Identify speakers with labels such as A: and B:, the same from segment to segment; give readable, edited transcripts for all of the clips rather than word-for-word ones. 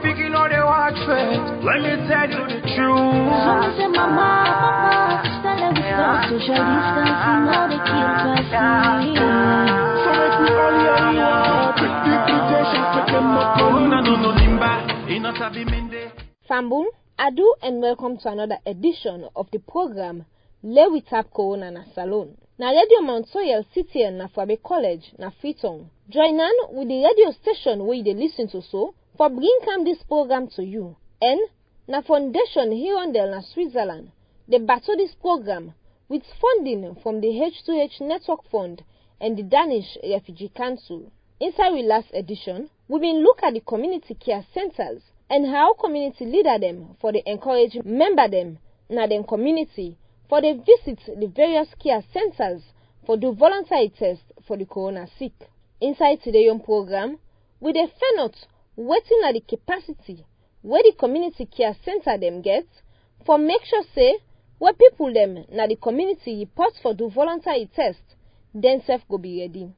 A: picking all the watch for. Let me tell you the truth.
B: Say mama, tell them we stop social distancing, now they keep passing.
A: So make we all hear you. Take precautions, take them up. No limba, enough of him in there.
C: Fambun, Adu, and welcome to another edition of the program Le We Tap Corona na Salon. Na Radio Mount Soyel City and na Fabe College na Freetown. Join on with the radio station where you listen to so for bring come this program to you. And na Foundation Hirondelle na Switzerland. They battle this program with funding from the H2H Network Fund and the Danish Refugee Council. Inside the last edition, we been look at the community care centers and how community leader them for the encourage member them na them community for they visit the various care centers for do voluntary test for the corona sick. Inside today's program, we dey find out waiting at the capacity where the community care center them get for make sure say where people them na the community report for do voluntary test, then self go be ready.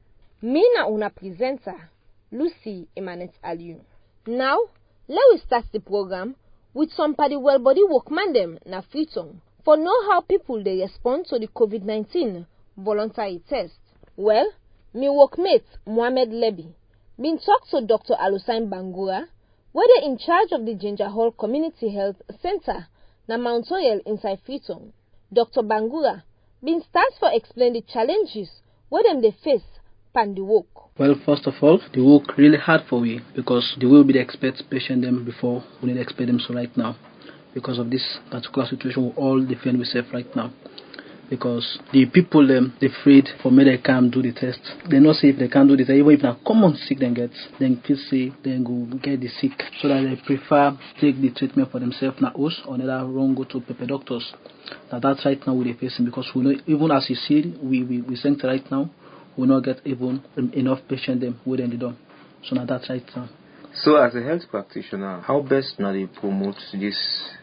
C: Me na una presenter, Lucy Emanet Aliu. Now, let we start the program with some party well body workman them na Freetown for know how people they respond to the COVID-19 voluntary test. Well, me workmate Mohamed Lebi been talk to Dr. Alusain Bangura, where they in charge of the Ginger Hall Community Health Center na Mount Soyel inside Freetown. Dr. Bangura been start for explain the challenges where them they face pan the work.
D: Well, first of all, the work really hard for we because the way we expect patient them before we need expect them so right now. Because of this particular situation, we all defend ourselves right now. Because the people they afraid for me they can't do the test. They not say if they can't do the test, even if a common sick then get, then feel say then go get the sick. So that they prefer take the treatment for themselves now us or neither wrong go to paper doctors. Now that's right now we facing because we know even as you see we think right now we not get even enough patient them within the door. So now that's right now.
E: So as a health practitioner, how best now they promote this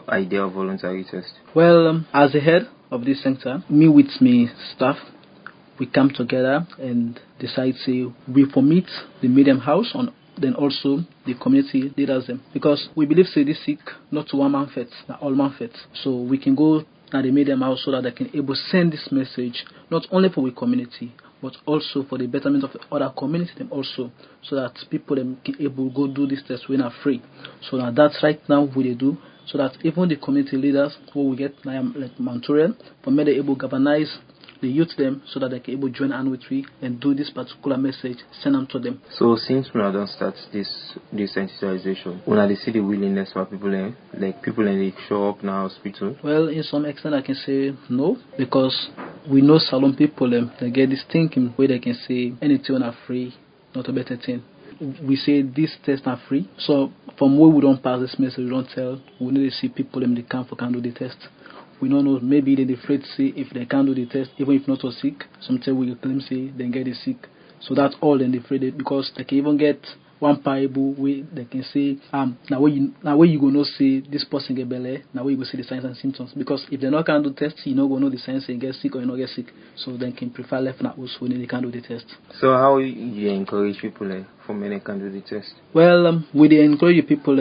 E: idea of voluntary test?
D: Well, as the head of this center, me with me staff, we come together and decide say we permit the medium house on then also the community leaders them because we believe say this sick not to one man fit, not all man fit. So we can go at the medium house so that they can able send this message not only for we community but also for the betterment of the other community them also, so that people them can able go do this test when are free. So now that's right now what they do, so that even the community leaders who we get like Montorial, for me they able galvanize the youth them so that they can able join hand with we and do this particular message, send them to them.
E: So since we don't start this sensitization, when they see the willingness for people like people and they show up now hospital? Well,
D: in some extent I can say no, because we know salon people they get this thinking where they can say anything are free, not a better thing. We say this tests are free. So from where we don't pass this message, we don't tell, we need to see people they can do the test. We don't know, maybe they're afraid to see if they can't do the test, even if not so sick. Sometimes we claim say they get it sick. So that's all they're afraid because they can even get one parable where they can say, now where you go know say this person get belly, now where you go see the signs and symptoms. Because if they not can do tests, you not go know the signs and get sick or you not get sick. So they can prefer left now us when they can do the test.
E: So how you encourage people for when they can do the test?
D: Well, we encourage people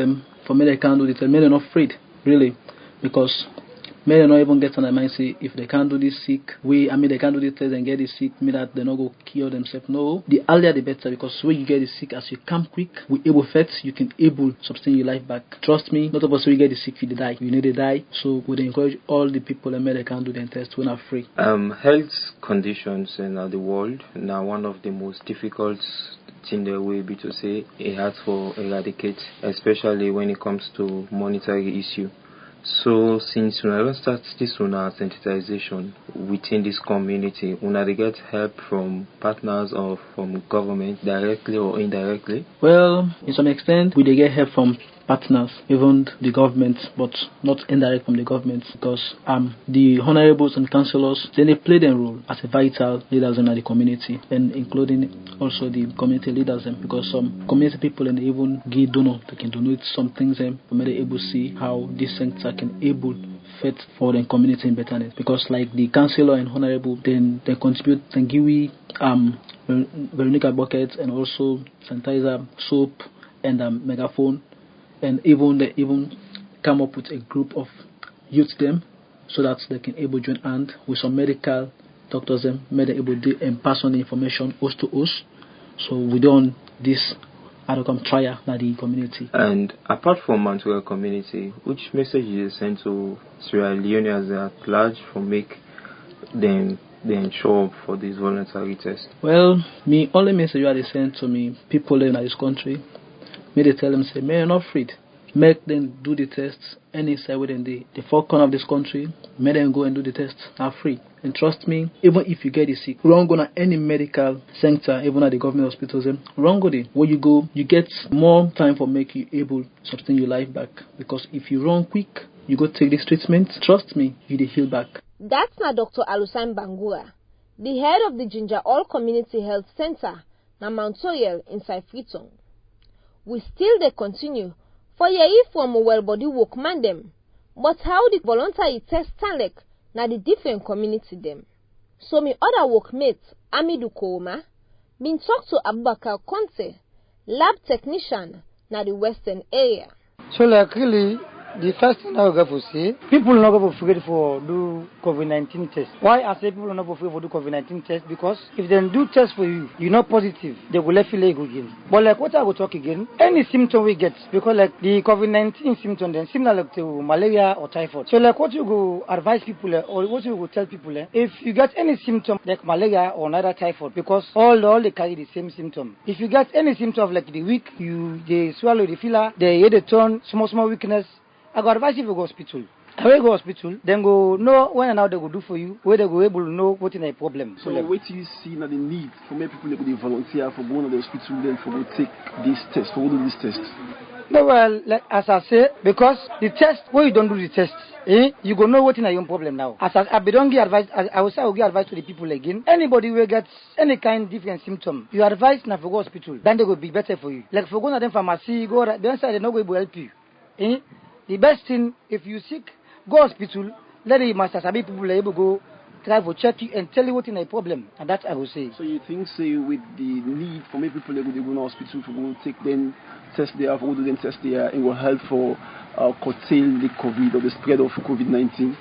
D: for when they can do the test. They're not afraid, really, because may they not even get on their mind say if they can't do this sick, they can't do this test and get this sick, mean that they not go cure themselves. No, the earlier the better, because when you get the sick, as you come quick, we able fit, you can able sustain your life back. Trust me, not about so you get the sick, you die. You need to die. So we encourage all the people that they can do the test when are free.
E: Health conditions in the world now one of the most difficult thing there will be to say it has for eradicate, especially when it comes to monetary issue. So since we don't start this sensitization within this community, they get help from partners or from government directly or indirectly?
D: Well, in some extent, we get help from partners, even the government, but not indirect from the government, because the honorables and councillors, then they play their role as a vital leaders in the community, and including also the community leaders, because some community people and even give donor, they can donate some things, and they're able to see how this center can able fit for the community in betterness, because like the councillor and honorable, then they contribute and give we Veronica buckets and also sanitizer, soap, and megaphone. and they even come up with a group of youth them so that they can able join hand with some medical doctors them, may they able to and pass on the information host to host. So we done this outcome trial in the community.
E: And apart from Mount Royal community, which message is sent to Sierra Leoneans at large for make them show up for this voluntary test?
D: Well, me only message you are sent to me people in this country. May they tell them say, may you're not afraid. Make them do the tests any side within the four corner of this country. Make them go and do the tests are free. And trust me, even if you get sick, wrong go to any medical center, even at the government hospitals, wrong go there. Where you go, you get more time for make you able to sustain your life back. Because if you run quick, you go take this treatment, trust me, you dey heal back.
C: That's now Dr. Alusan Bangura, the head of the Ginger All Community Health Center na Mount Royal inside Freetown. We still dey continue for ye from a well-body workman them, but how the voluntary test stand like na the different community them. So me other workmates, Amidu Kouma, been talk to Abubakar Conte, lab technician na the western area.
F: So like really, the first thing I go for say, people not go for afraid for do COVID-19 test. Why I say people not go for do COVID-19 test? Because if they do test for you, you're not positive, they will let you go again. But like what I will talk again, any symptom we get, because like the COVID-19 symptom then similar like to malaria or typhoid. So like what you go advise people or what you go tell people, if you get any symptom like malaria or another typhoid, because all they carry the same symptom. If you get any symptom like the weak, they swallow the filler, they hear the tone, small weakness, I go advise you to go hospital. When you go hospital, then go know when and how they go do for you, where they go able to know what is a problem.
A: So what do you see now the need for many people to go volunteer for going to the hospital then for go take this test, for go do this test?
F: No, well, like, as I say, because the test, when you don't do the test, you go know what is your problem now. As I don't give advice, I will say I will give advice to the people again. Anybody will get any kind of different symptom, you advise now for go hospital, then they will be better for you. Like for going to the pharmacy, go the answer they not going to help you. The best thing, if you sick, go hospital, let the master sabi people able to go try to check you and tell you what is a problem. And that I will say.
A: So you think, say, with the need for many people to go to hospital for go take them test there, for go do them test there, it will help for curtail the COVID or the spread of COVID-19?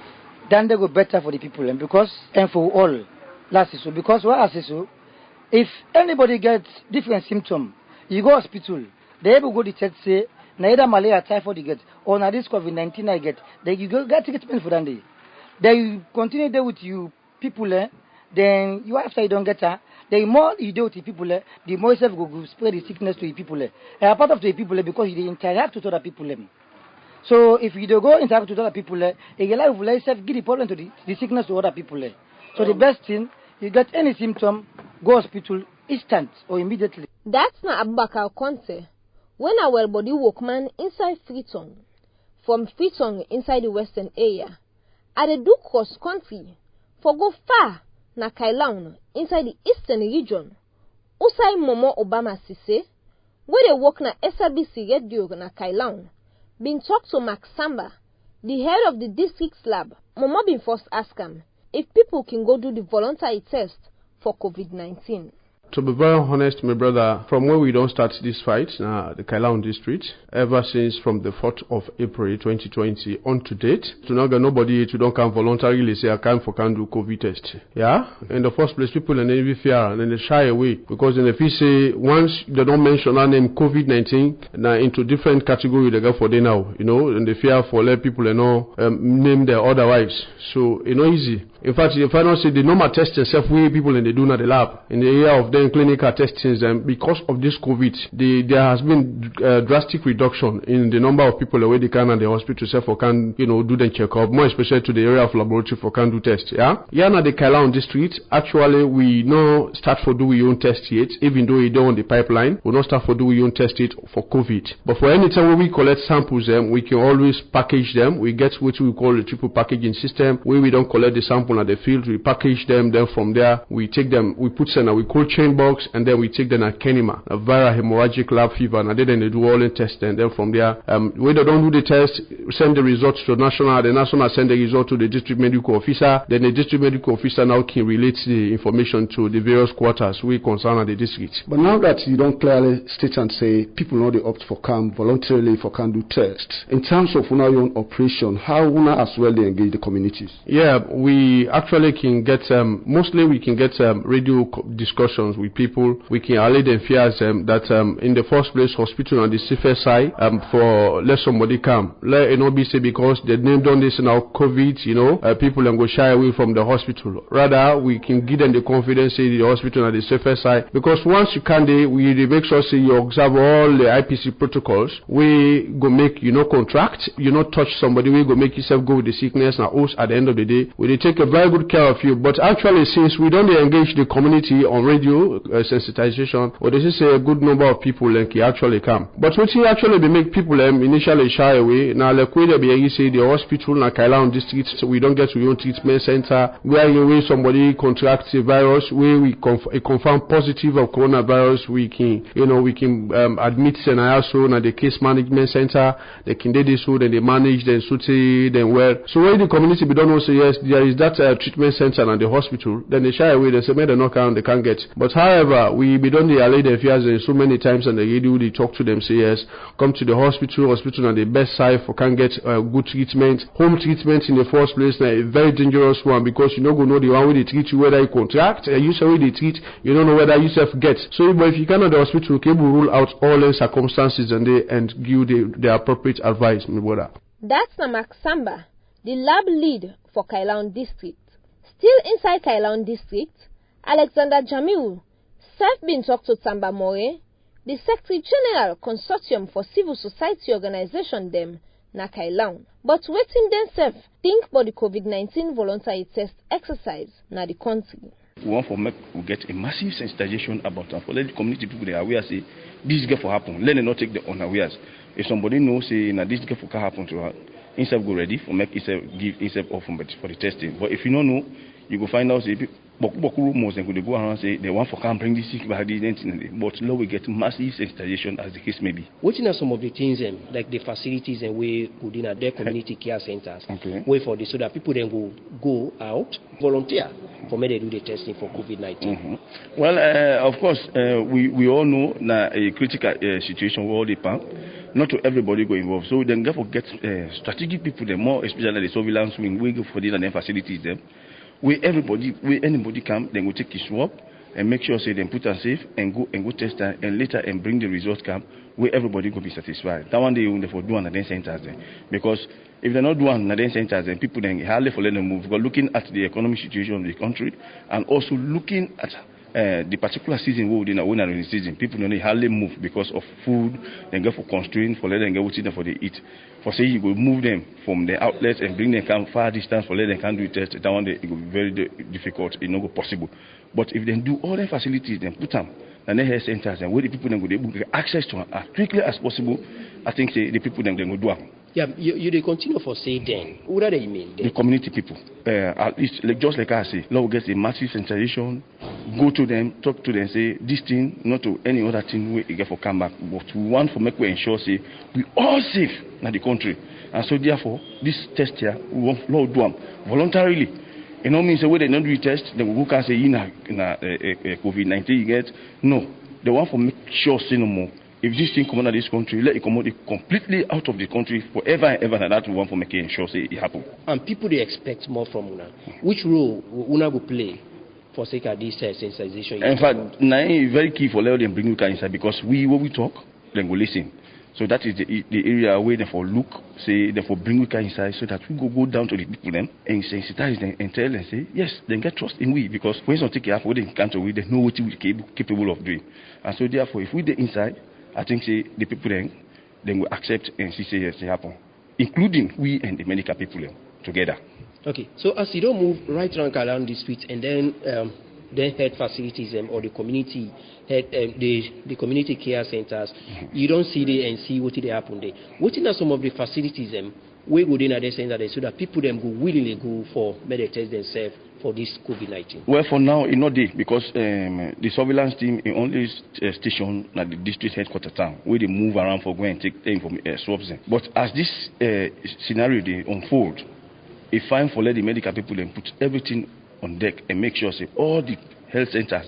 F: Then they go better for the people and because and for all. That's it. So because what I say so, if anybody gets different symptom, you go hospital, they able to go to test say, neither malaria, typhoid you get, or now this COVID-19 I get, then you go get treatment for that day. Then you continue there with you people, then you after you don't get her, the more you do with the people, the more yourself go spread the sickness to the people. And a part of the people because you interact with other people. So if you don't go interact with other people, you will yourself give the problem to the sickness to other people. So the best thing, you get any symptom, go hospital instant or immediately.
C: That's not Abubakar Conte. When a well-body workman inside Freetown, from Freetown inside the western area, at the do cross country, for go far na Kailaun inside the eastern region, Usai Momo Obama Sise, where they work na SRBC radio na Kailaun, been talked to Max Samba, the head of the district's lab. Momo been first ask him if people can go do the voluntary test for COVID-19.
G: To be very honest, my brother, from when we don't start this fight, the Kailaun district, ever since from the 4th of April 2020 on to date, to now get nobody to don't come voluntarily say I can do COVID test. Yeah? In the first place, people and they fear and then they shy away because then if you say once they don't mention our name COVID-19, now into different category they go for they now, and they fear for let people name their otherwise. So it's not easy. In fact, if I don't say the normal test itself, we people and they do not the lab in the area of then clinical testings, and because of this COVID, there has been drastic reduction in the number of people where they can at the hospital itself for can do the checkup, more especially to the area of laboratory for can do test. Yeah, now the Kailaun district, actually we no start for do we own test yet, even though we don't on the pipeline, we not start for do we own test it for COVID. But for any time when we collect samples, we can always package them. We get what we call the triple packaging system, where we don't collect the sample people in the field, we package them, then from there we take them, we put them in a cold chain box, and then we take them at Kenema, a viral hemorrhagic lab fever, and then they do all the tests, and then from there, when they don't do the test, send the results to the national send the result to the district medical officer, then the district medical officer now can relate the information to the various quarters we concern at the district.
H: But now that you don't clearly state and say people know they opt for CAM voluntarily for can do tests, in terms of your own operation, how una as well they engage the communities?
G: Yeah, we actually can get mostly we can get radio discussions with people. We can allay them fears that in the first place hospital on the safer side for let somebody come. Let it not be say because they named on this now COVID, people then go shy away from the hospital. Rather, we can give them the confidence say the hospital on the safer side, because once you can we make sure say you observe all the IPC protocols. We go make contract, not touch somebody. We go make yourself go with the sickness and us at the end of the day. We take a very good care of you. But actually, since we don't engage the community on radio sensitization, or this is a good number of people like actually come. But what you actually make people initially shy away. Now like we say the hospital in Kailan district, so we don't get to your own treatment center where somebody contracts a virus, where we confirm positive of coronavirus, we can admit and also at the case management center, they can do this so then they manage then suit then well. So when the community don't know say yes, there is that treatment center and the hospital, then they shy away, they say they not count, they can't get. But however, we don't allay their fears so many times and the radio they talk to them say yes, come to the hospital on the best side for can get good treatment. Home treatment in the first place now a very dangerous one, because you don't go know the one way they treat you whether you contract, you say way they treat, you don't know whether you self get. So but if you cannot the hospital, okay, we rule out all the circumstances and give the appropriate advice, my brother.
C: That's Namak Samba, the lab lead for Kailan District. Still inside Kailan District, Alexander Jamil self been talked to Samba More, the Secretary General Consortium for Civil Society Organization them na Kailan. But waiting themselves think about the COVID-19 voluntary test exercise na the country.
I: We want for we get a massive sensitization about them. For let the community people they are aware say this is going to happen. Let them not take the unawares. If somebody knows say now this is going to happen to her, instead go ready for make itself give itself off for the testing. But if you don't know, you go find out say rumors and go around say they want for can bring this sick by the but now we get massive sensitization as the case may be.
J: What are some of the things like the facilities and we within their community care centers way for this so that people then go out volunteer for me they do the testing for COVID-19?
I: Well, of course, we all know that a critical situation will all depend. Not to everybody go involved. So then therefore get strategic people, the more especially the surveillance wing, we go for these and then facilities them. Where anybody come, then we take his swab and make sure say then put and safe and go test and later and bring the results come where everybody will be satisfied. That one day we for do another centers then. Because if they're not doing another centers, then people then hardly for let them move. Because looking at the economic situation of the country and also looking at the particular season we within a winter rainy season, people don't hardly move because of food, then go for constraint for let them get what for they eat. For say you go move them from the outlets and bring them come far distance for let them can do test, that one day it will be very difficult, it's not possible. But if they do all the facilities, then put them and then health centers and where the people then go able to get access to them as quickly as possible, I think say the people then go do them.
J: Yeah, you they continue for say then. What do you mean? Then?
I: The community people. At least just like I say, now we get a massive sensitization, go to them, talk to them, say this thing, not to any other thing we get for come back. But we want for make we ensure say we all safe in the country. And so therefore, this test here, we want to do them voluntarily. It don't mean say when they don't do the test, then we can say in a COVID-19 you get. No. They want to make sure say no more. If this thing come out of this country, let it come out completely out of the country forever and ever, and that we want to make it ensure say it happen.
J: And people they expect more from Una. Which role Una will play for sake of this sensitization?
I: In fact, now it's very key for let them bring you inside because when we talk, then we listen. So that is the area where they for look, say they for bring you inside, so that we go down to the people them and sensitize them and tell them say yes, then get trust in we because when something happen, they can't we they know what we capable of doing. And so therefore, if we the inside, I think say the people then will accept and see say yes, it happen, including we and the medical people together.
J: Okay, so as you don't move right around the street and then then health facilities or the community health, the community care centers, you don't see there and see what they happen there. What are some of the facilities we go in at the center so that people them go willingly go for medical test themselves for this COVID-19?
I: Well, for now, it's not there because the surveillance team is only stationed at the district headquarters town where they move around for going and take swabs. But as this scenario they unfold, it's fine for let the medical people and put everything on deck and make sure say all the health centers,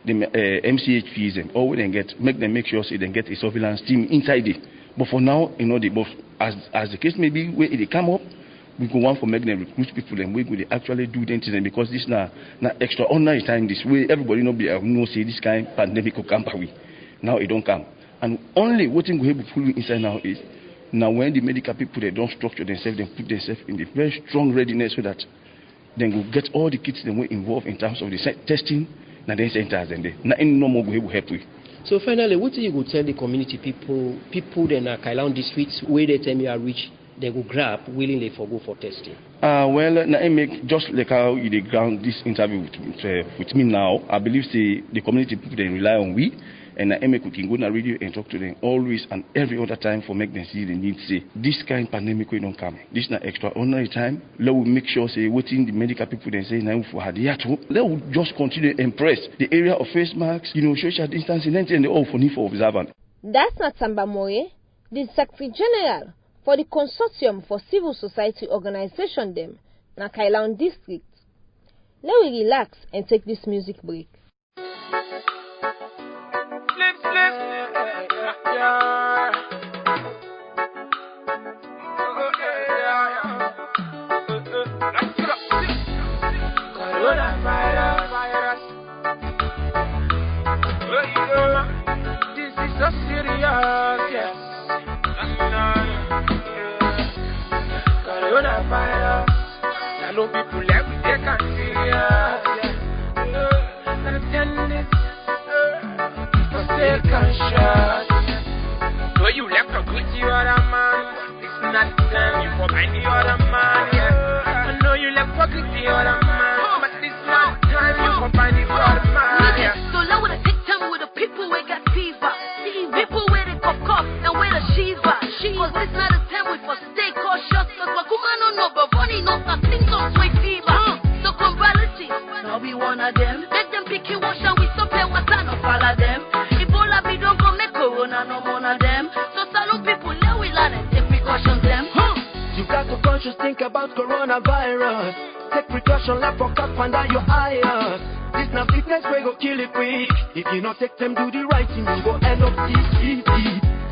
I: the MCHPs, and all they get, make them make sure say they get a surveillance team inside it. But for now, but as the case may be, where they come up, we go on for making them recruit people and we will actually do things because this now extraordinary time this way everybody know say this kind of pandemic will come away. Now it don't come. And only what thing we have to put inside now is now when the medical people they don't structure themselves, they put themselves in the very strong readiness so that then we get all the kids that were involved in terms of the testing and then centers and they nothing no more we will help with.
J: So finally, what do you go tell the community people in Kailaun districts where they tell me are rich, they will grab willingly for go for testing?
I: Well, I make just like how you ground this interview with me now. I believe the community people they rely on we, and I make we can go on the radio and talk to them always and every other time for make them see the need. Say this kind of pandemic we don't come. This is not extraordinary time. Let we make sure say waiting the medical people they say now for had yet. Let we just continue to impress the area of face masks, social distancing, and all for need for observance.
C: That's not Samba Moye, the Secretary General for the Consortium for Civil Society Organization them na Kailaun District. Let we relax and take this music break.
K: This is so serious, yes. Coronavirus, I know people like we take it serious, yes. Understand this, stay conscious. So you left a good to other man, it's not time you for any other man, yeah. I know you left a good to other man, but this not time you for any other man, yeah.
B: So now with a take time with the people we got fever, people where they cough and where the shiva. Cause this not a time we for stay cautious. Cause Wakuma no but funny no things on sweet fever. So come reality, now be one of them. Make them pick you wash and we stop play what I no follow them. Ebola be don't come make corona no more of them. So salute people let we learn and take precautions them.
K: You got to conscious think about coronavirus. Take precaution like for cap under your eyes. This not fitness we go kill it quick. If you not take them do the right thing, you go end up deep.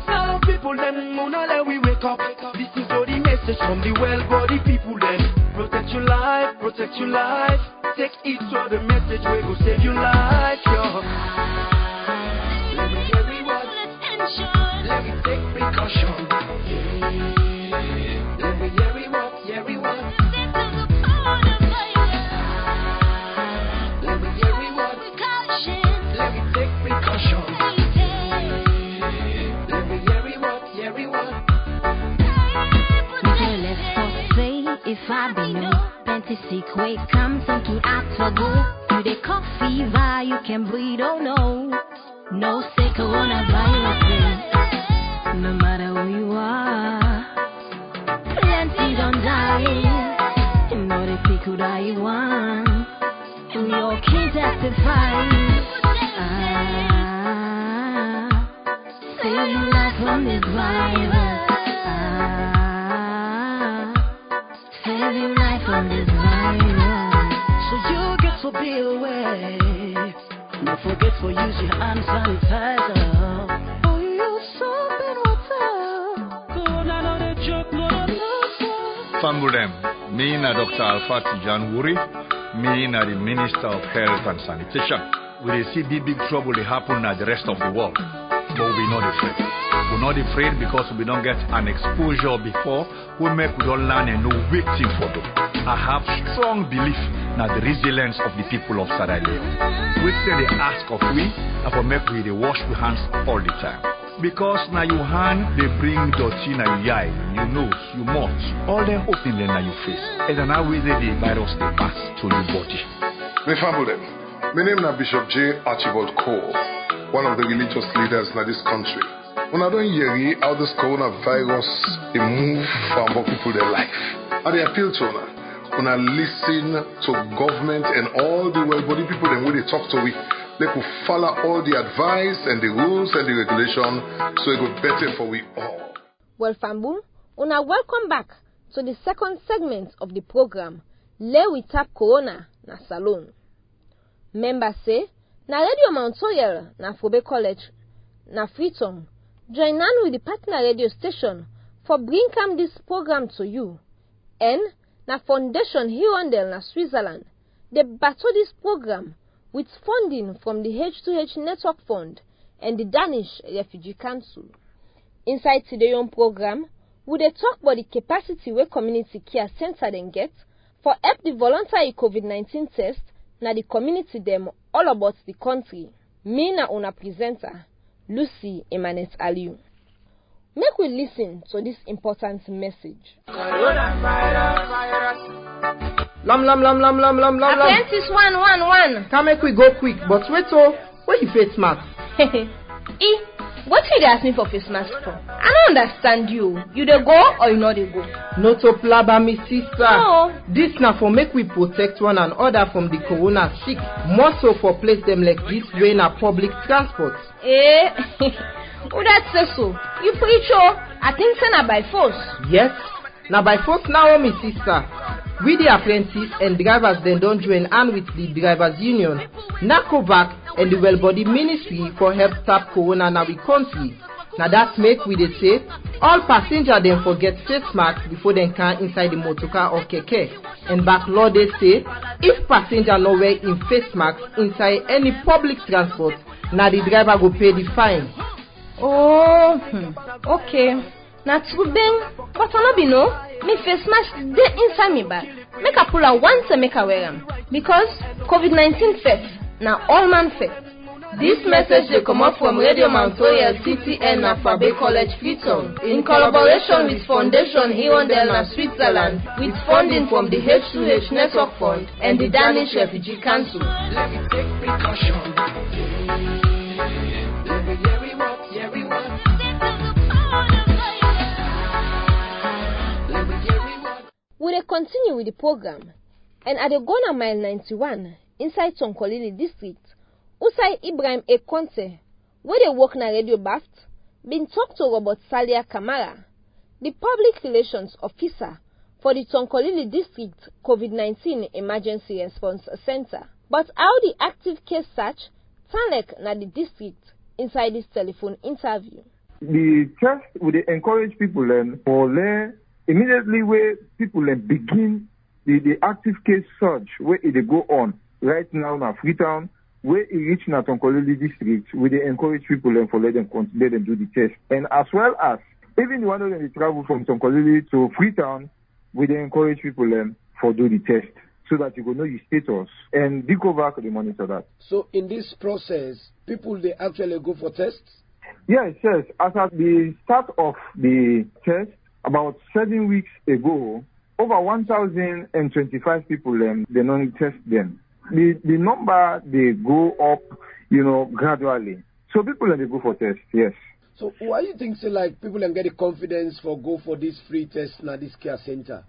K: Now people them muna let we wake up. Listen to the message from the well-body people them. Protect your life, protect your life. Take it to the message we go save your life, yo. Let me hear we what? Let me take precaution. Let me hear we what? Yeah we what? Let me hear we what? Let me take precaution. Let me hear we what? Yeah we what?
B: If I be no plenty sick way come thinking after go. You the cough fever, you can breathe, oh no. No say coronavirus, no matter who you are. Plenty don't die, you know the people that you want. And we all can testify. Save your life from this virus. Save your life from this virus.
K: So you get to be aware. Don't forget to use your hand sanitizer. Oh, you soap and water. Corona not a joke, no.
L: Fambulem, me na Dr. Alpha Tijan Wuri, me na the Minister of Health and Sanitation. We see big trouble they happen at the rest of the world, but we're not afraid. We're not afraid because we don't get an exposure before. We don't learn and know waiting for them. I have strong belief in the resilience of the people of Sierra Leone. We say they ask of we, and for make we they wash our hands all the time. Because now your hand they bring dirty na your eye, your nose, your mouth, all them open then na your face. And then how we the virus they pass to your body.
M: We fumble them. My name is Bishop J. Archibald Cole, one of the religious leaders in this country. When I don't hear how this coronavirus it move from people their life, and they appeal to una. When I listen to government and all the well-body people and when they talk to we, they could follow all the advice and the rules and the regulation so it would better for we all.
C: Well, Fambu, una welcome back to the second segment of the program, Le We Tap Corona na Salon. Members say, na Radio Mount Royal na Fobe College na Freetown, join on with the partner radio station for bring come this program to you. And na Foundation Hirondelle na Switzerland, they battle this program with funding from the H2H Network Fund and the Danish Refugee Council. Inside today's program, we dey talk about the capacity where community care center then get for help the voluntary COVID-19 test na the community them all about the country. Me na una presenter, Lucy Emanet Aliu. Make we listen to this important message.
N: Lam.
C: Apprentice 111.
N: Can make we go quick, but wait oh, where you face mask?
C: What did you ask me for face mask for? I don't understand you. You dey go or you not dey go?
N: No to plaba me sister.
C: No.
N: This na for make we protect one another from the corona sick. More so for place them like this way na public transport.
C: Who that say so? You preach oh? I think so na by force.
N: Yes, na by force now me sister. We the apprentices and drivers then don't join hand with the drivers union, NACOVAC and the Well-Body Ministry for help stop corona na we country. Now that make we dey say all passengers then forget face mask before they can inside the motorcar or keke. And back law they say if passenger no wear in face mask inside any public transport, now the driver go pay the fine.
C: Oh, okay. Now true then, but I no be no. Me face mask dey inside me bag. Make I pull out once and make I wear them. Because COVID-19 first, now all man first.
O: This message will come up from Radio Mount Royal CTN at Fobe College Freetown in collaboration with Foundation Hirondelle na Switzerland with funding from the H2H Network Fund and the Danish Refugee Council. Let me take precaution.
C: We will continue with the program, and at the Gona Mile 91 inside Tonkolili district, Usai Ibrahim Ekonte, where they work na Radio Baft, been talked to Robert Salia Kamara, the public relations officer for the Tonkolili district COVID-19 emergency response center. But how the active case search Tanlek na the district inside this telephone interview.
P: The test would encourage people for immediately where people begin the active case search where it go on right now in Freetown, where it reach na Tonkolili district, where they encourage people for let them do the test. And as well as even the one when they travel from Tonkolili to Freetown, where they encourage people for do the test so that you go know your status and DCOVAC they monitor that.
Q: So in this process, people they actually go for tests?
P: Yes. As at the start of the test, about 7 weeks ago, over 1,025 people they don't test them. The number they go up, gradually. So people they go for tests, yes.
Q: So why you think like people get the confidence for go for this free test na this care center?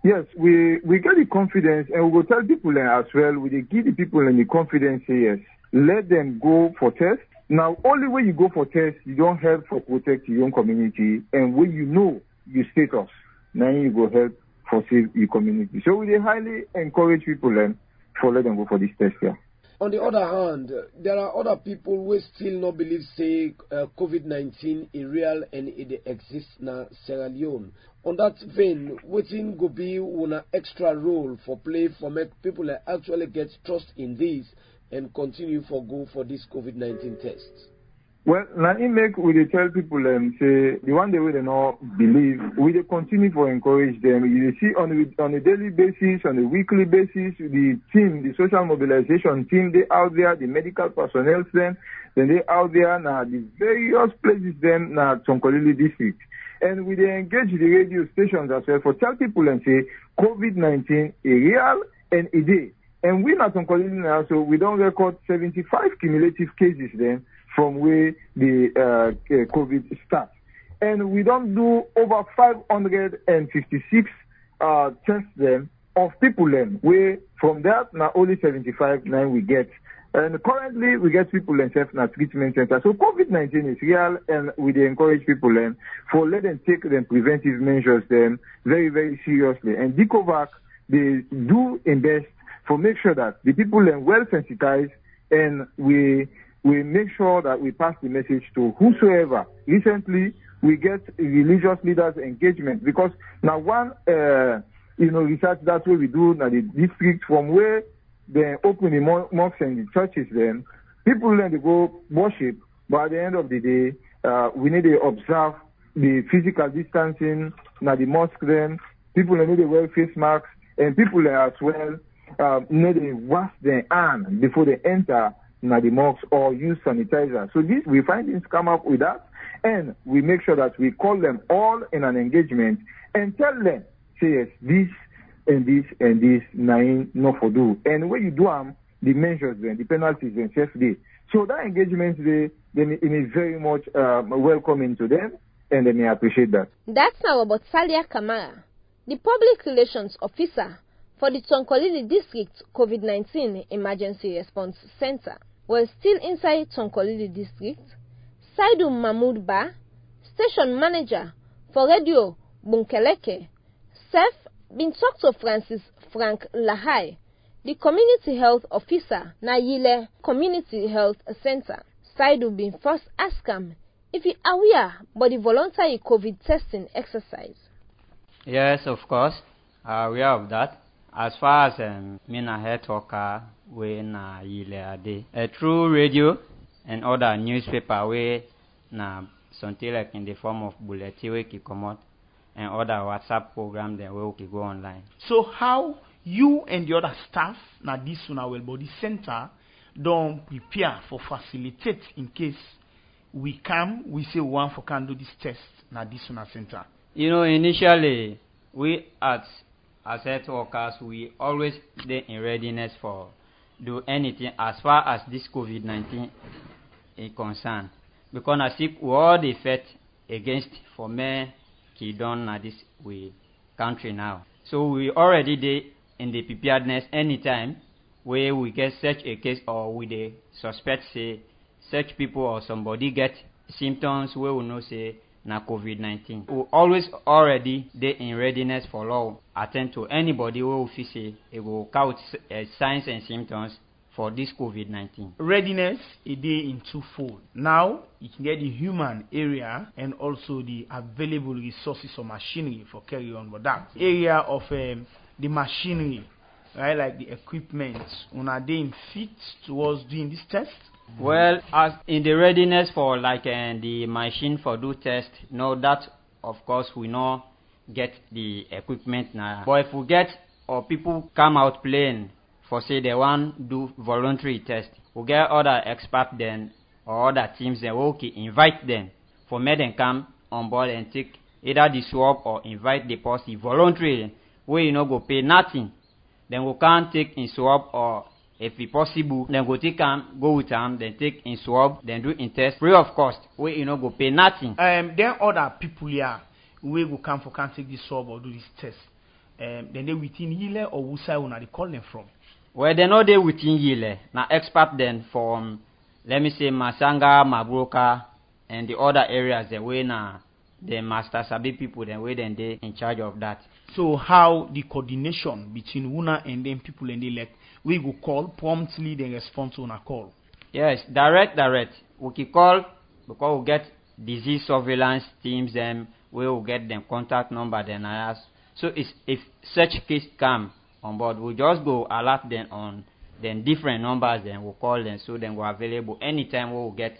P: Yes, we get the confidence and we will tell people as well, we give the people the confidence, yes. Let them go for tests. Now, only when you go for tests, you don't help for protect your own community, and when you know your status, now you go help for save your community. So we highly encourage people for let them go for this test here.
Q: On the other hand, there are other people who still not believe say COVID-19 is real and it exists na Sierra Leone. On that vein, waiting go be one extra role for play for make people actually get trust in this and continue for go for this COVID-19 test.
P: Well, now we tell people say the one day we they not believe, we they continue to encourage them. You see on a daily basis, on a weekly basis, the team, the social mobilization team, they out there, the medical personnel then they out there now the various places them now Tonkolili district. And we they engage the radio stations as well for tell people and say COVID-19 is real and it is. And we not oncolini now, so we don't record 75 cumulative cases then from where the COVID starts. And we don't do over 556 tests then of people then, where from that now only 75 now we get. And currently we get people themselves in a treatment center. So COVID-19 is real, and we encourage people then for let them take them preventive measures then very, very seriously. And DCOVAC, they do invest for make sure that the people are well sensitized, and we make sure that we pass the message to whosoever. Recently, we get religious leaders engagement, because now one research that's what we do in the district from where they open the mosques and the churches then people then they go worship, but at the end of the day we need to observe the physical distancing now the mosque then. People need to wear face masks, and people as well need to wash their hands before they enter the mosque or use sanitizer. So this we findings come up with that, and we make sure that we call them all in an engagement and tell them, say yes, this and this and this, nine not for do. And when you do the measures then, the penalties then self day. So that engagement they is very much welcoming to them, and they may appreciate that.
C: That's now about Salia Kamara, the public relations officer for the Tonkolili District COVID-19 Emergency Response Center. We're still inside Tonkolili District. Saidu Mahmoud Ba, station manager for Radio Bunkeleke, Seth been talked to Frank Lahai, the community health officer na Yile Community Health Center. Saidu been first ask him if he aware about the voluntary COVID testing exercise.
R: Yes, of course, aware of that. As far as me na health worker we na Yile ade, through radio and other newspaper we na something like in the form of bulletin we keep come out, and other WhatsApp program then we can go online.
S: So how you and the other staff na this una well body center don't prepare for facilitate in case we come, we say one for can do this test na this una center?
R: You know, initially we as health workers we always be in readiness for do anything as far as this COVID-19 is concerned, because as if we all the fight against for me done na this way country now. So we already did in the preparedness anytime where we get such a case or we dey suspect say such people or somebody get symptoms where we know say na COVID-19. We always already dey in readiness for law attend to anybody where we feel say it will count signs and symptoms for this COVID-19.
S: Readiness is in twofold. Now, you can get the human area and also the available resources or machinery for carry on with that. Area of the machinery, right, like the equipment, are they fit towards doing this test?
R: Well, as in the readiness for like the machine for do test, no, that of course we not get the equipment now. But if we get or people come out playing, for say they want do voluntary test, we get other experts then or other teams then we invite them for me them come on board and take either the swab or invite the positive voluntary where you no go pay nothing. Then we can't take in swab, or if it possible then go take them, go with them, then take in swab, then do in test free of cost where you no go pay nothing.
S: Then other people here we go come for can take this swab or do this test. Then they within Yile or Wusai when they call them from.
R: Well, they know they within Yile. Now expert then from, let me say, Masanga, Mabroka, and the other areas, the way now, the master sabi people, the way then they in charge of that.
S: So how the coordination between Una and then people and the like, we go call promptly, then respond to Una call?
R: Yes, direct. We can call because we get disease surveillance teams, them we will get them contact number, then I ask. So if such case come on board, we just go alert them on then different numbers, then we'll call them, so then we're available anytime we will get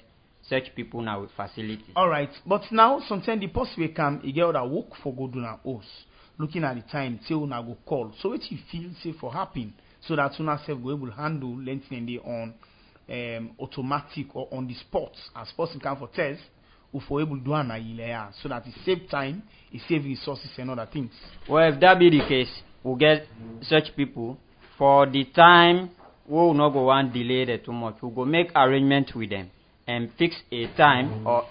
R: such people now with facility.
S: Alright, but now sometimes the post will come, you get other work for go do now us. Looking at the time, say una go call. So what you feel say for happen so that una self go able to handle length and on automatic or on the spot as person come for test, we for able to do an ilea so that it save time, it save resources and other things.
R: Well, if that be the case, we'll get such people For the time, we will not go and delay it too much. We'll go make arrangement with them and fix a time or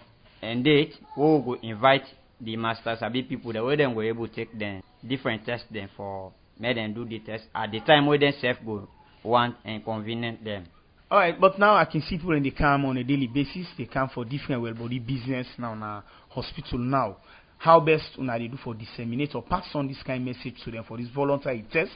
R: a date. We will go invite the masters, people, the way them were able to take them different tests then for make them do the test at the time where they self go want and convenient them.
S: Alright, but now I can see people when they come on a daily basis, they come for different well body business now in a hospital now. How best they do for disseminate or pass on this kind of message to them for this voluntary test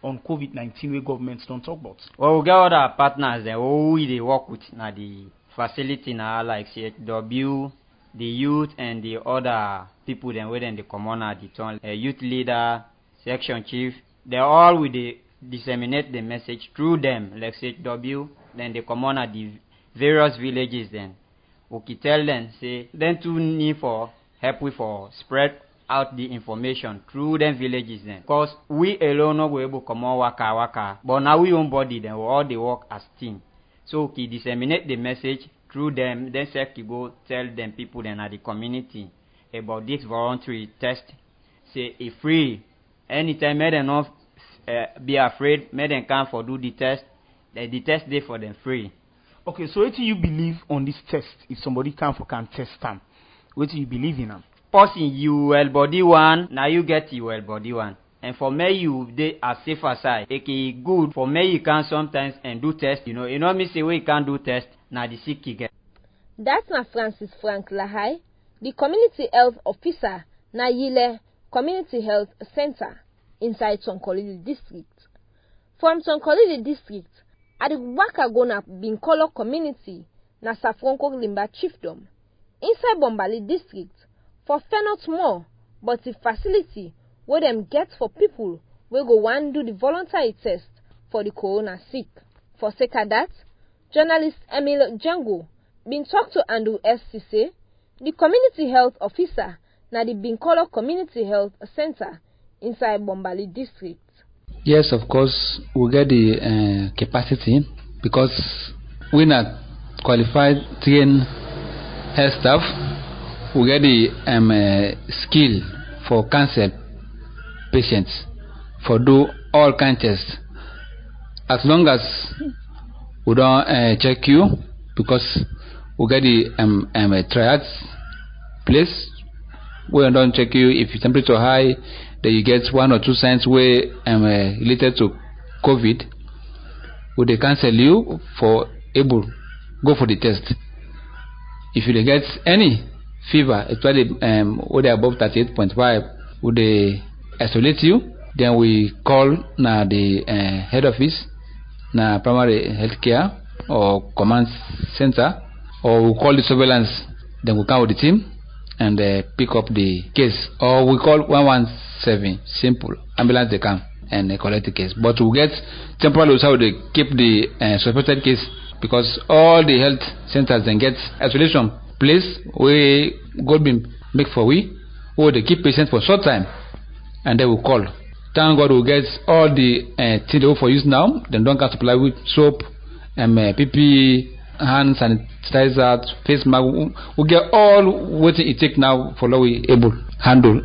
S: on COVID-19 where governments don't talk about?
R: Well, we got other partners then who they work with now the facility now like CHW, the youth and the other people then where then they come on at the turn, a youth leader, section chief, they all with the disseminate the message through them like CHW, then they come on at the various villages then. We can tell them say then to need for help with for spread out the information through them villages then. Because we alone not go able to come on waka, but now we own body then we all they work as team. So we can disseminate the message through them, then self go tell them people then at the community about this voluntary test. Say it's free. Anytime they not be afraid, make them come for do the test. The test day for them free.
S: Okay, so what do you believe on this test? If somebody can test them, what do you believe in them?
R: Person you well body one, now you get you well body one. And for me you they are safer side. It good for me you can sometimes and do test. You know me say we can do test. Now the sick you get.
C: That's not Francis Frank Lahai, the community health officer na Yile Community Health Center inside Sonkolidi district. From Sonkolidi district, at the Waka Gona Binkolo community na Safronko Limba chiefdom inside Bombali district for not more, but the facility where them get for people will go one do the voluntary test for the corona sick. For sake of that, journalist Emil Django been talked to Andrew SCC, the community health officer na the Binkolo Community Health Center inside Bombali district.
T: Yes, of course, we get the capacity because we not qualified trained health staff. We get the skill for cancer patients for do all kind of tests. As long as we don't check you, because we get the triage place. We don't check you if your temperature high, then you get 1 or 2 signs where related to COVID. Would they cancel you for able go for the test? If you get any fever, especially when they above 38.5, would they isolate you? Then we call now the head office, now primary health care or command center, or we call the surveillance. Then we come with the team and pick up the case, or we call 117. Simple ambulance they come and they collect the case. But we get temporarily how they keep the suspected case, because all the health centers then get isolation place where God been make for we, or they keep patients for short time, and they will call. Thank God we get all the things they for use now. Then don't have to supply with soap and PPE, hand sanitizer, face mask. We get all what it take now for how we able handle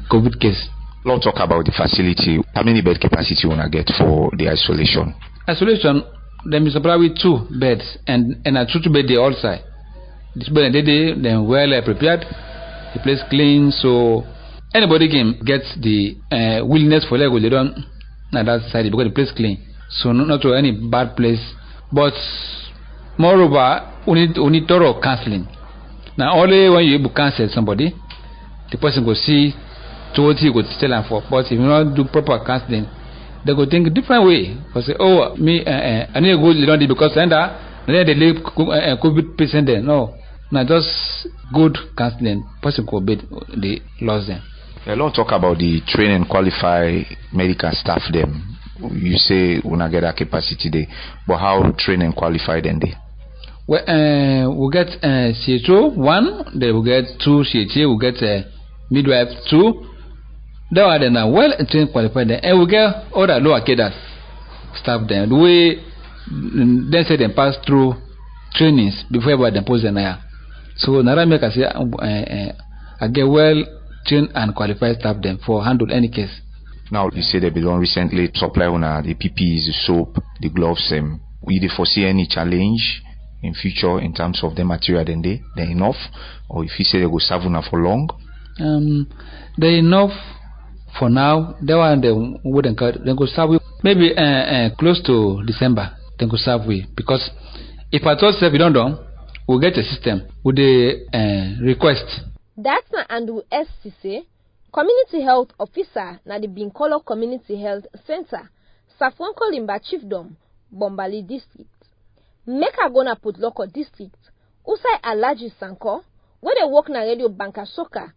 T: COVID case.
U: Let's talk about the facility. How many bed capacity you wanna get for the isolation?
T: Isolation, then we supply with 2 beds and a 2 bed they all side. This bed they then well prepared, the place clean, so anybody can get the willingness for Lego. They don't on that side because the place clean, so not to any bad place. But moreover, we need thorough counseling. Now only when you able to counsel somebody, the person will see to what he could tell them for. But if you don't do proper counseling, they go think a different way. For say, oh me, I need to go to because then they leave COVID patient there. No, not just good counseling. Person could be the loss then.
U: A lot talk about the train and qualify medical staff them. You say we not get that capacity there, but how train and qualify them they?
T: Well, we get CHO 1, then we get 2 CHA, we get midwife 2. They are then well trained qualified then, and we get other lower cadres staff then. We then say them pass through trainings before they post them here. So now I make I say I get well trained and qualified staff then for handle any case.
U: Now, you say they belong recently supply on the PPEs, the soap, the gloves. We do foresee any challenge in future in terms of the material they're enough, or if you say they go serve una for long?
T: They're enough for now. They wouldn't cut. They go serve maybe close to December. They go serve because if I told self you don't know, we'll get a system with the request.
C: That's not Andrew SCC, Community Health Officer na the Binkolo Community Health Center, Safwanko Limba Chiefdom, Bombali District. Meka Gona Putloko District, Usai Alaji Sanko, where they work na Radio Banka Soka,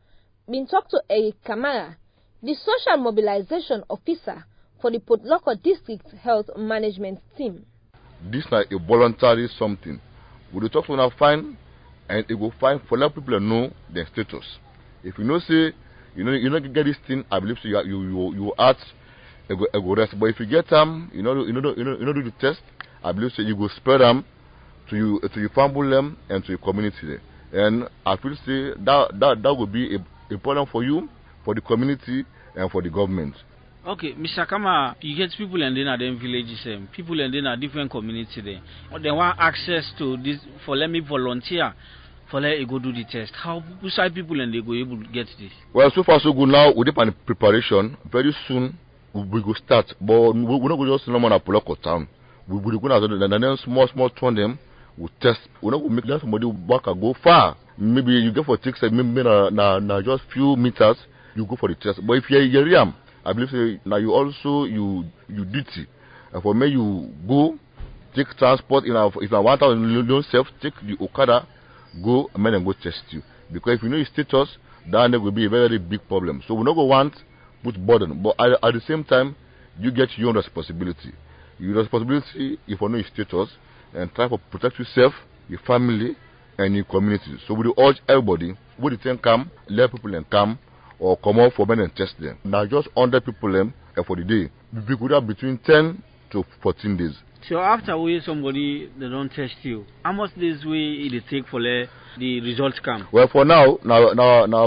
C: been talked to Eric Kamara, the Social Mobilization Officer for the Putloko District Health Management Team.
E: This is a voluntary something. We will talk to now fine, and it will find for let people know their status. If you know say you know get this thing, I believe so you act a go rest. But if you get them, you know do the test, I believe so you go spread them to your family them and to your community. And I feel say that would be a problem for you, for the community, and for the government.
V: Okay, Mr. Kama, you get people and then at them villages, people and then at different community there. But they want access to this for let me volunteer for let me go do the test. How beside people and they go able to get this? Well, so far so good now. We depend on preparation. Very soon we go start, but we're not going to just normal at Poloko town. We will go and then small turn them. We test. We're not going to make that somebody back and go far. Maybe you go for 6, maybe na just few meters. You go for the test. But if you're in I believe say, now you also you duty. For me, you go take transport in a 1,000 yourself, take the Okada, go and then go test you. Because if you know your status, then there will be a very big problem. So we not go want put burden, but at the same time, you get your own responsibility. Your responsibility if you know your status and try to protect yourself, your family, and your community. So we urge everybody, when the time come, let people and come. Or come out for men and test them. Now just 100 people for the day. We could have between 10 to 14 days. So after somebody they don't test you, how much days it take for the results come? Well, for now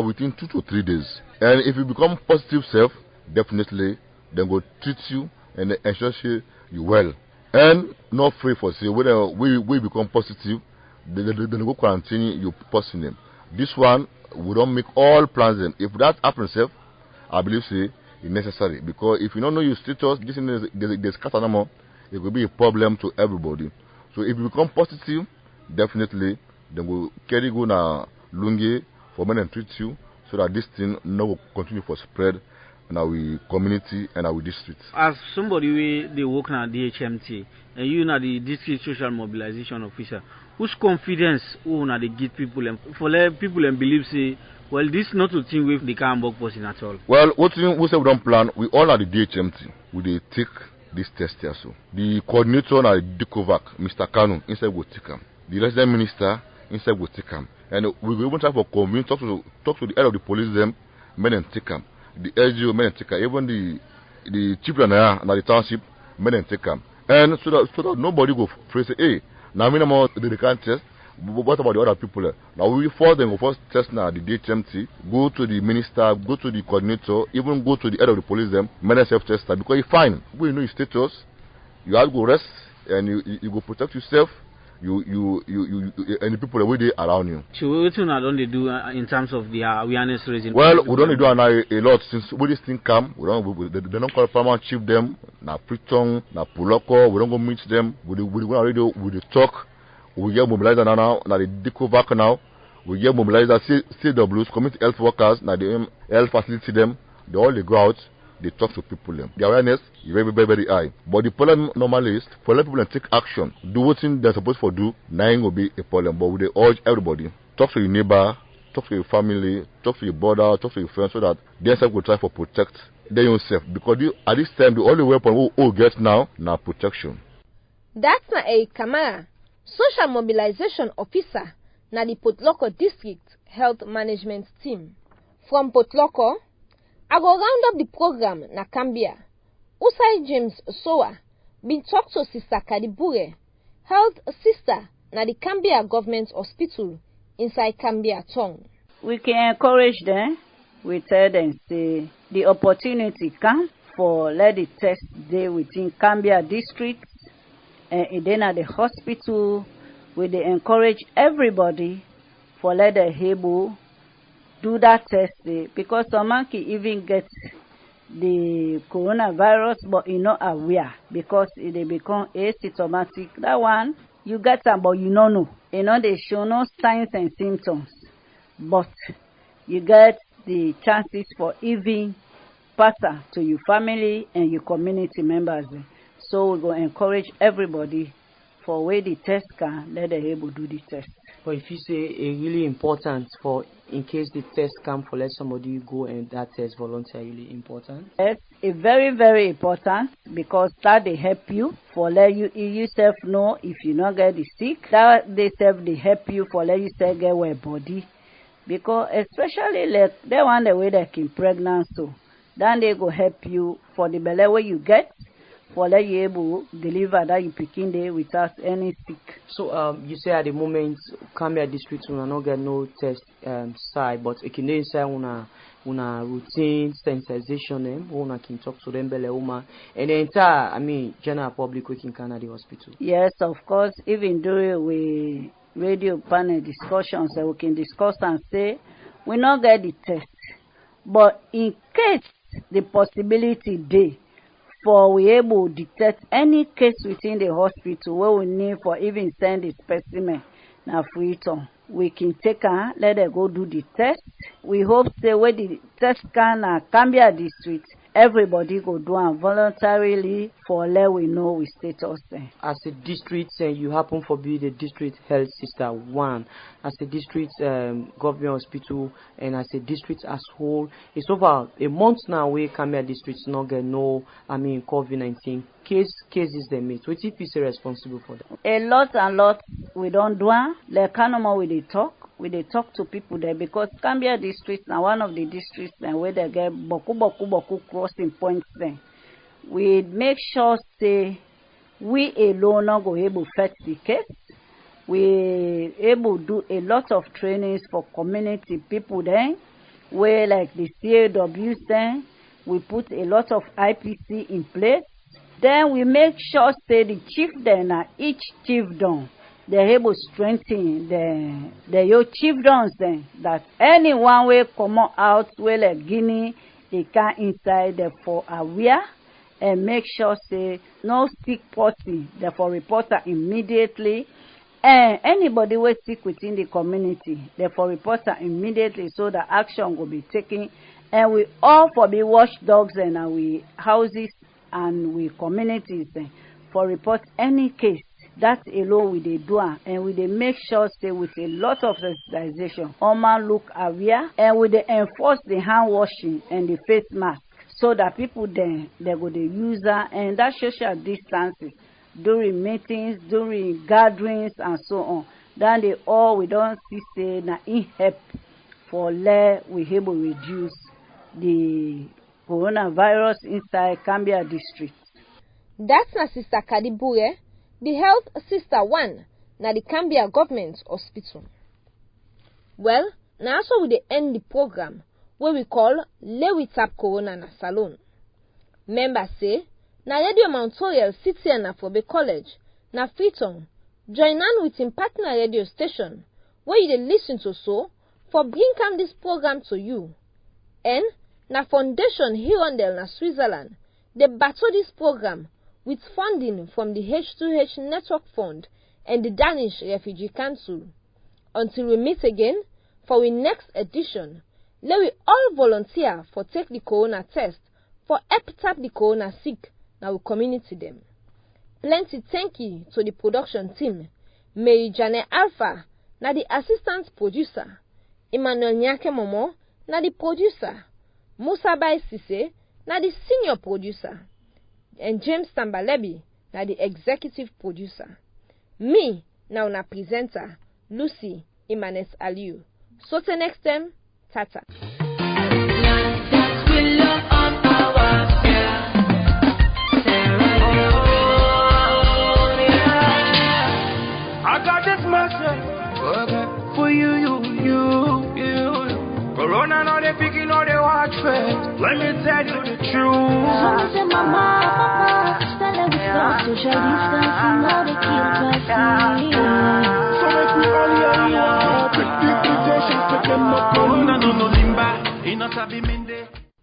V: within 2 to 3 days. And if you become positive self, definitely then go treat you and ensure you well. And not free for say when we become positive, they go quarantine your person name. This one. We don't make all plans then. If that happens, I believe it's necessary. Because if you don't know your status, this is scatter number, it will be a problem to everybody. So if you become positive, definitely, then we'll carry go na lungi for men and treat you so that this thing no will continue for spread in our community and our district. As somebody they work na DHMT and you na the district social mobilization officer, whose confidence they give people and for let people and believe say, well, this is not a thing with the Kambok person at all. Well, what we say we don't plan, we all are the DHMT. We take this test here so. The coordinator na Dikovac, Mr. Kanu, inside will take him. The resident minister inside will take him. And we will even try for convene, talk to the head of the police them, men and take him. The LGO men and take him. Even the chief and the township men and take him. And so that nobody go pray say, hey, now they can't test. But what about the other people? Now we force them to first test now the DHMT, go to the minister, go to the coordinator, even go to the head of the police them, men self-tester because you fine. We know your status, you have to go rest and you go protect yourself. You and the people that they around you. So what don't they do in terms of the awareness raising? Well, we don't do a lot since when this thing come. They don't call paramount chief them. Na Priton, na Puloko. We don't go meet them. We go on radio. We talk. We get mobilizer now. Na the Dikovac now. We get mobilizer CWs, community health workers. Na the health facility them. They all they go out. They talk to people them. The awareness is very, very, very high. But the problem normally is for let people take action. Do what they're supposed to do. Nothing will be a problem. But we urge everybody. Talk to your neighbor, talk to your family, talk to your brother, talk to your friends so that they will try to protect their own self. Because at this time the only weapon we get now protection. That's not a Kamara, Social Mobilization Officer na the Potloko District Health Management Team. From Potloko, I go round up the program na Cambia. Usai James Sowa been talk to Sister Kadibure, health sister na the Cambia Government Hospital inside Cambia town.
W: We can encourage them. We tell them say the opportunity come
A: for let the test dey within Cambia district and then at the hospital. We dey encourage everybody for let the able do that test day, because some monkey even get the coronavirus but you not aware because it dey become asymptomatic. That one you get am but you don't know. You know they show no signs and symptoms, but you get the chances for even pass to your family and your community members. So we go encourage everybody for where the test can let them able do the test.
D: But if you say it's really important for in case the test come for let somebody go and that test voluntarily important?
A: Yes, it's very, very important because that they help you for let you yourself know if you not get the sick. That they self they help you for let you self get well body. Because especially like they want the way they can pregnant so then they go help you for the belly where you get for let you able deliver that you picking there without any sick.
D: So you say at the moment Cambia district will not get no test side, but it can inside una routine sensitization una can talk to them belly woman and the entire general public we can at the hospital.
A: Yes, of course, even during we radio panel discussions that we can discuss and say we not get the test. But in case the possibility dey for we able to detect any case within the hospital where we need for even send the specimen na Freetown, we can take her, let her go do the test. We hope say where the test can Cambia district, everybody go do and voluntarily for let we know we status there.
D: As a district, you happen to be the district health sister one. As a district government hospital and as a district as whole, it's over a month now where Cambia district not get no COVID-19 cases they meet. What if is responsible for that?
A: A lot and lot we don't do. Like Kanoma we dey talk to people there because Cambia district now one of the districts where they get boku crossing points there. We make sure say we alone not go able fetch the case. We able do a lot of trainings for community people there where like the CAW there, we put a lot of IPC in place. Then we make sure say the chieftain each chiefdom they're able to strengthen your chiefdoms then that anyone will come out where like Guinea they can inside for aware and make sure say no sick person therefore report her immediately. And anybody will sick within the community, therefore report her immediately so that action will be taken. And we all for be watchdogs and we houses and we communities for report any case. That alone we dey do and we dey make sure say with a lot of sensitization, man look aware and we dey enforce the hand washing and the face mask so that people then they go the user and that social distances during meetings, during gatherings and so on. Then they all we don't see say na in help for let we able reduce the coronavirus inside Cambia district.
C: That's na Sister Kadibure, the health sister one na the Cambia government hospital. Well, now so we dey end the program where we call Lewi Tap Corona na Salon. Members say na Radio Mount Royal City and Afobe College na Freetown join on with in partner radio station where you dey listen to so for bring come this program to you. And na Foundation Hirondelle na Switzerland they battle this program with funding from the H2H Network Fund and the Danish Refugee Council. Until we meet again for our next edition, let we all volunteer for take the corona test for help tap the corona sick na we community them. Plenty thank you to the production team. Mary Jane Alpha na the assistant producer. Emmanuel Nyake Momo na the producer. Musa Bai Sise na the senior producer. And James Tambalebi na the executive producer. Me na una presenter Lucy Imanes Aliu. So till next time, tata.
K: I got this message for you. Corona, no they picking, no they watch first. Let me tell you the truth.
B: So say mama, tell her we stop social distancing, no they keep vaccine.
K: So make we all hear you. Take the precautions, take them up. Corona, no limba. Enough to be